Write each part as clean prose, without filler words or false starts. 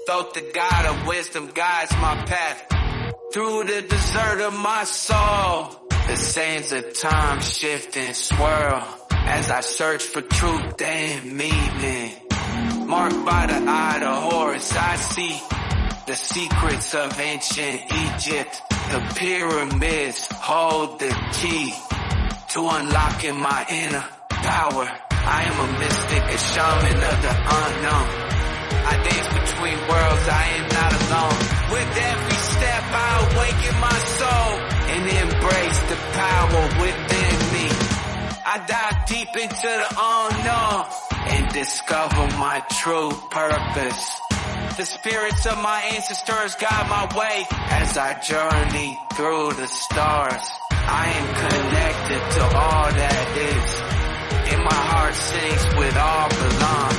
though the God of wisdom guides my path through the desert of my soul. The sands of time shift and swirl as I search for truth and meaning. Marked by the eye of Horus, I see the secrets of ancient Egypt. The pyramids hold the key to unlocking my inner power. I am a mystic, a shaman of the unknown. I dance between worlds, I am not alone. With every step I awaken my soul and embrace the power within me. I dive deep into the unknown and discover my true purpose. The spirits of my ancestors guide my way as I journey through the stars. I am connected to all that is, and my heart sings with all belong.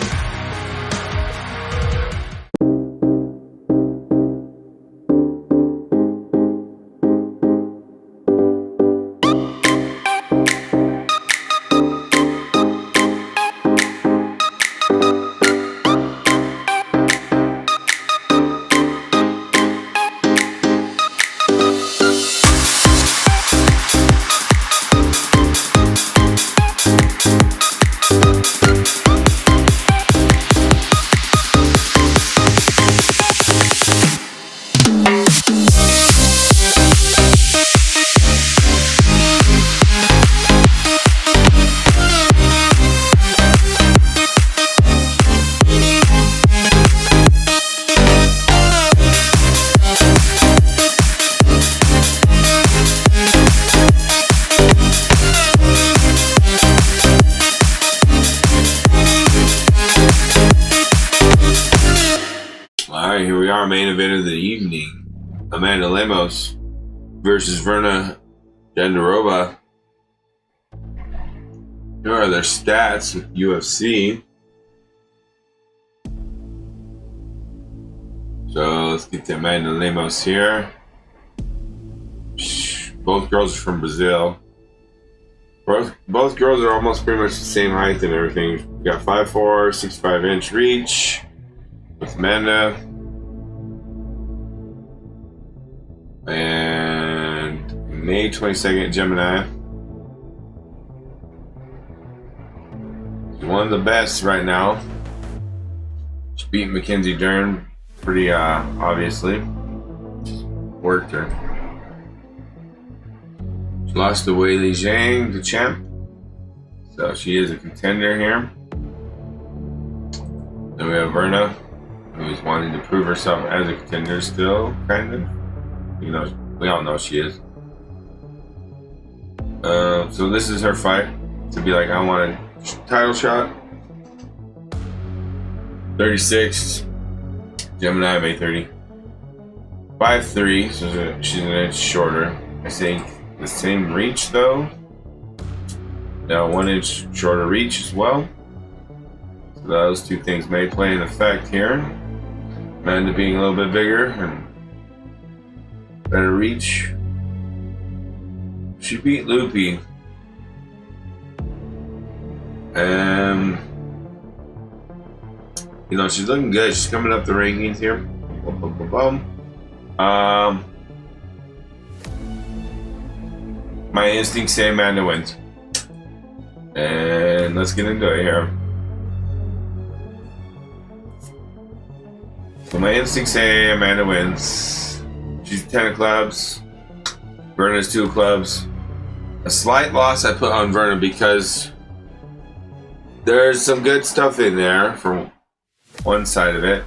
Alright, here we are, main event of the evening. Lemos versus Virna Jandiroba. Here are their stats with UFC. So let's get to Lemos here. Both girls are from Brazil. Both girls are almost pretty much the same height and everything. We got 5'4", 65-inch reach with Amanda. And May 22nd, Gemini. She's one of the best right now. She beat Mackenzie Dern pretty obviously. Just worked her. She lost to Weili Zhang, the champ. So she is a contender here. Then we have Virna, who's wanting to prove herself as a contender still, kind of. You know, we all know she is. So this is her fight to be like, I want a title shot. 36, Gemini, May 30. 5'3", so she's an inch shorter. I think the same reach though. Now 1 inch shorter reach as well. So those two things may play an effect here. Amanda being a little bit bigger and better reach. She beat Loopy. And you know, she's looking good. She's coming up the rankings here. My instincts say Amanda wins. And let's get into it here. So my instincts say Amanda wins. She's 10 of clubs. Virna's 2 of clubs. A slight loss I put on Virna because there's some good stuff in there from one side of it.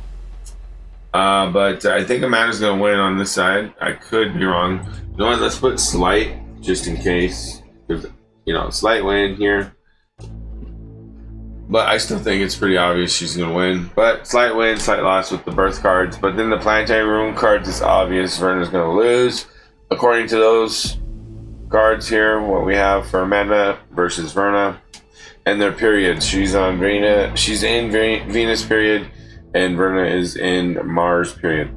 But I think Amanda's going to win on this side. I could be wrong. You know what? Let's put slight just in case. Because, you know, slight win here. But I still think it's pretty obvious she's going to win. But slight win, slight loss with the birth cards. But then the planetary room cards, it's obvious Virna's going to lose. According to those cards here, what we have for Amanda versus Virna. And their periods. She's on Venus. She's in Venus period. And Virna is in Mars period.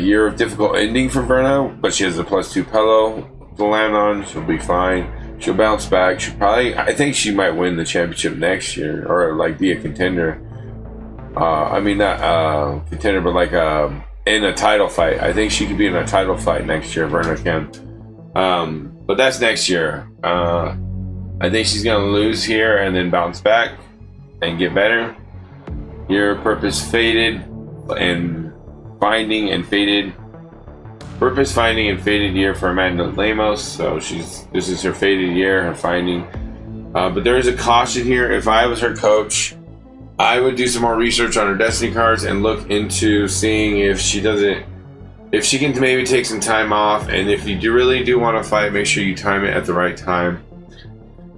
Year of difficult ending for Virna. But she has a +2 pillow to land on. She'll be fine. She'll bounce back. I think she might win the championship next year, or like be a contender. I mean, not contender, but like in a title fight. I think she could be in a title fight next year. Virna can. But that's next year. I think she's gonna lose here and then bounce back and get better. Your purpose faded and finding and faded. Purpose finding and faded year for Amanda Lemos. So this is her faded year, her finding. But there is a caution here. If I was her coach, I would do some more research on her destiny cards and look into seeing if she can maybe take some time off. And if you really do want to fight, make sure you time it at the right time.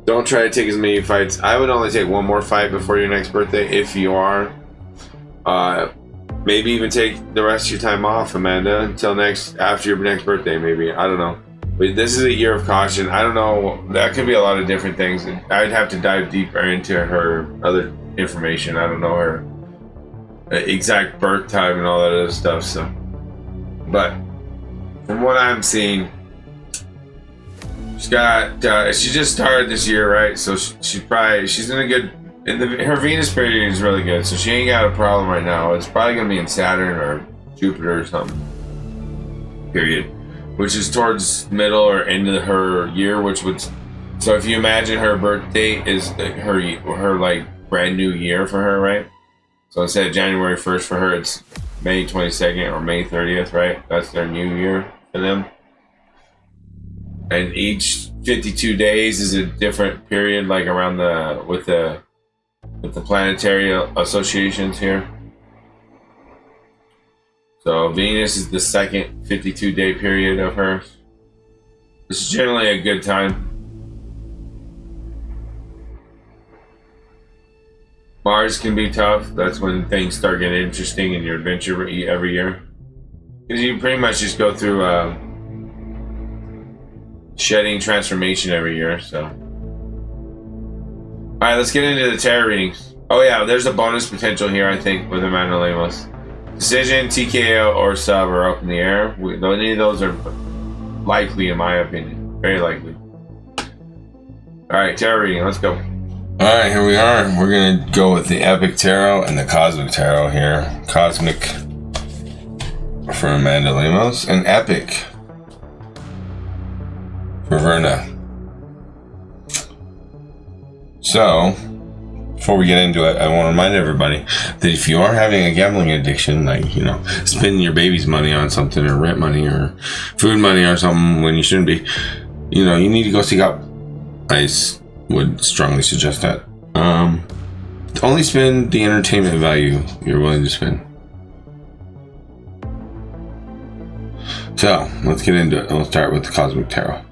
Don't try to take as many fights. I would only take one more fight before your next birthday if you are. Maybe even take the rest of your time off, Amanda, until after your next birthday, maybe. I don't know. But this is a year of caution. I don't know. That could be a lot of different things. I'd have to dive deeper into her other information. I don't know her exact birth time and all that other stuff. So, but from what I'm seeing, she just started this year, right? So she's in a good. Her Venus period is really good, so she ain't got a problem right now. It's probably gonna be in Saturn or Jupiter or something. Period, which is towards middle or end of her year, so if you imagine her birth date is her like brand new year for her, right? So instead of January 1st for her, it's May 22nd or May 30th, right? That's their new year for them. And each 52 days is a different period, like around with the planetary associations here. So Venus is the second 52-day period of hers. This is generally a good time. Mars can be tough. That's when things start getting interesting in your adventure every year. Because you pretty much just go through shedding transformation every year, so. Alright, let's get into the tarot readings. Oh yeah, there's a bonus potential here, I think, with Amanda Lemos. Decision, TKO, or sub are up in the air. Any of those are likely, in my opinion. Very likely. Alright, tarot reading, let's go. Alright, here we are. We're going to go with the Epic Tarot and the Cosmic Tarot here. Cosmic for Amanda Lemos and Epic for Virna. So, before we get into it, I want to remind everybody that if you are having a gambling addiction, like, spending your baby's money on something, or rent money, or food money, or something when you shouldn't be, you need to go seek out. I would strongly suggest that. Only spend the entertainment value you're willing to spend. So, let's get into it. We'll start with the Cosmic Tarot.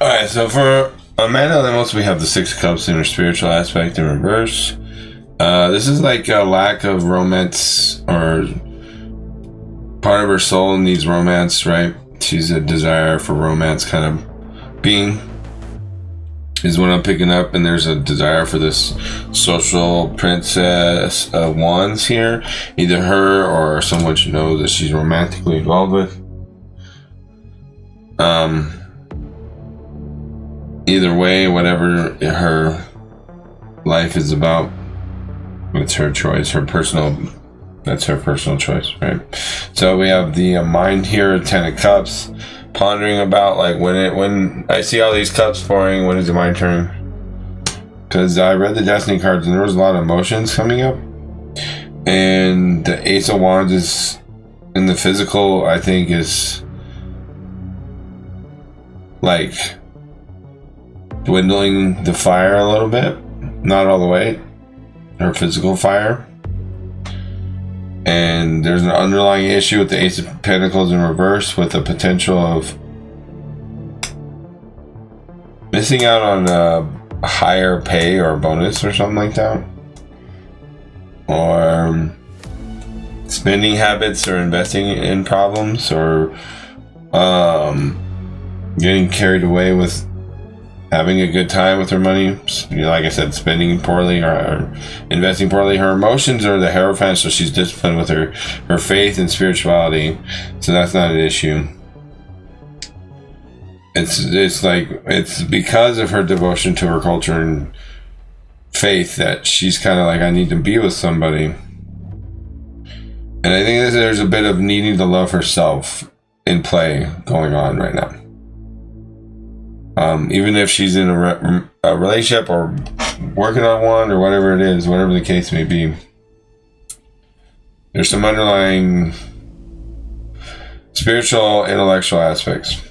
Alright, so for Amanda Lemos, we have the Six of Cups in her spiritual aspect in reverse. This is like a lack of romance, or part of her soul needs romance, right? She's a desire for romance kind of being, is what I'm picking up, and there's a desire for this social princess of wands here. Either her or someone she knows that she's romantically involved with. Either way, whatever her life is about, it's her choice, her personal That's her personal choice, right? So we have the mind here, 10 of Cups, pondering about like when I see all these cups pouring, when is it my turn? Because I read the Destiny cards and there was a lot of emotions coming up, and the Ace of Wands is in the physical. I think is like dwindling the fire a little bit, not all the way, her physical fire. And there's an underlying issue with the Ace of Pentacles in reverse, with the potential of missing out on a higher pay or bonus or something like that, or spending habits or investing in problems, or getting carried away with having a good time with her money. Like I said, spending poorly or investing poorly. Her emotions are the Hierophant, so she's disciplined with her faith and spirituality, so that's not an issue. It's like, it's because of her devotion to her culture and faith that she's kind of like, I need to be with somebody. And I think that there's a bit of needing to love herself in play going on right now. Even if she's in a relationship or working on one or whatever it is, whatever the case may be, there's some underlying spiritual, intellectual aspects.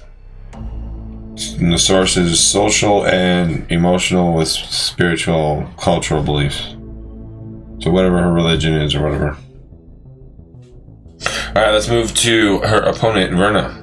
And the source is social and emotional with spiritual, cultural beliefs. So whatever her religion is or whatever. Alright, let's move to her opponent, Virna.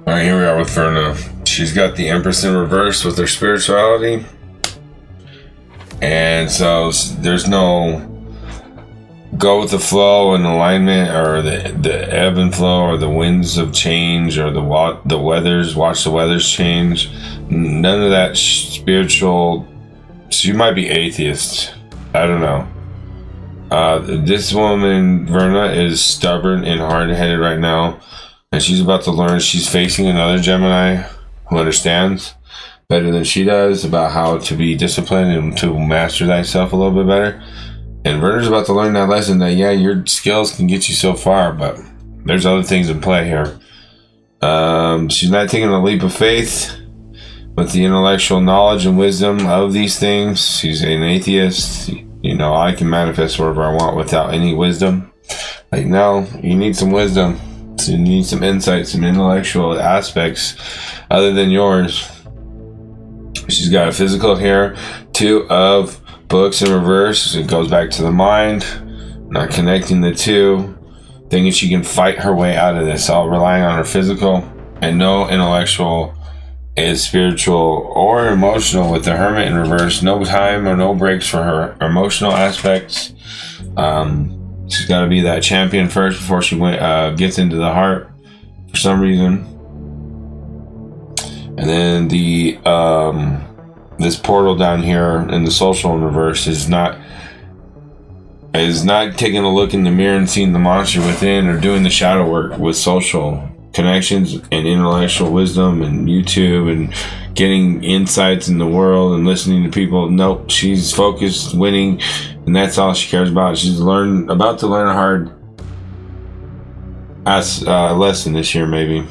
Alright, here we are with Virna. She's got the Empress in reverse with her spirituality. And so there's no go with the flow and alignment, or the ebb and flow, or the winds of change, or the weathers, watch the weathers change. None of that spiritual. She might be atheist. I don't know. This woman, Virna, is stubborn and hard-headed right now. And she's about to learn. She's facing another Gemini who understands better than she does about how to be disciplined and to master thyself a little bit better. And Virna's about to learn that lesson that, yeah, your skills can get you so far, but there's other things in play here. She's not taking a leap of faith with the intellectual knowledge and wisdom of these things. She's an atheist. You know, I can manifest whatever I want without any wisdom. Like, no, you need some wisdom. So you need some insight, some intellectual aspects other than yours. She's got a physical here, 2 of books in reverse. It goes back to the mind, not connecting the two, thinking she can fight her way out of this, all relying on her physical, and no intellectual is spiritual or emotional with the Hermit in reverse. No time or no breaks for her emotional aspects. She's got to be that champion first before she gets into the heart for some reason. And then the this portal down here in the social in reverse is not taking a look in the mirror and seeing the monster within, or doing the shadow work with social connections and intellectual wisdom and YouTube and getting insights in the world and listening to people. Nope, she's focused, winning, and that's all she cares about. She's about to learn a hard lesson this year, maybe.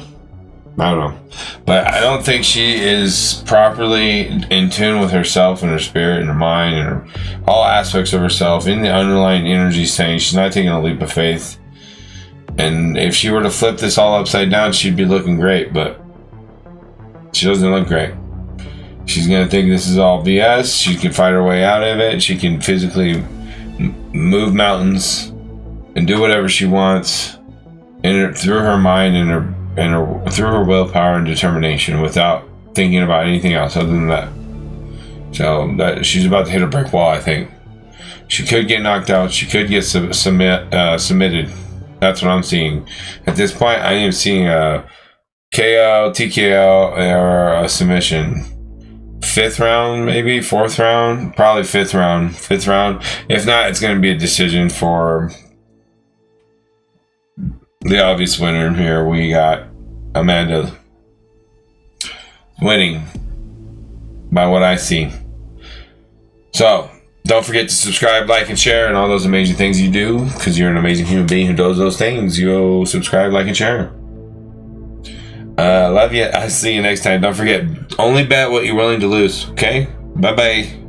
I don't know. But I don't think she is properly in tune with herself and her spirit and her mind and all aspects of herself in the underlying energy saying she's not taking a leap of faith. And if she were to flip this all upside down, she'd be looking great, but she doesn't look great. She's going to think this is all BS. She can fight her way out of it. She can physically move mountains and do whatever she wants through her mind and through her willpower and determination without thinking about anything else other than that. So she's about to hit a brick wall, I think. She could get knocked out. She could get submitted. That's what I'm seeing. At this point, I am seeing a KO, TKO, or a submission. 5th round, maybe 4th round, probably 5th round. 5th round. If not, it's going to be a decision for the obvious winner here. We got Amanda winning by what I see. So don't forget to subscribe, like, and share, and all those amazing things you do, because you're an amazing human being who does those things. You'll subscribe, like, and share. Love you. I'll see you next time. Don't forget, only bet what you're willing to lose. Okay? Bye-bye.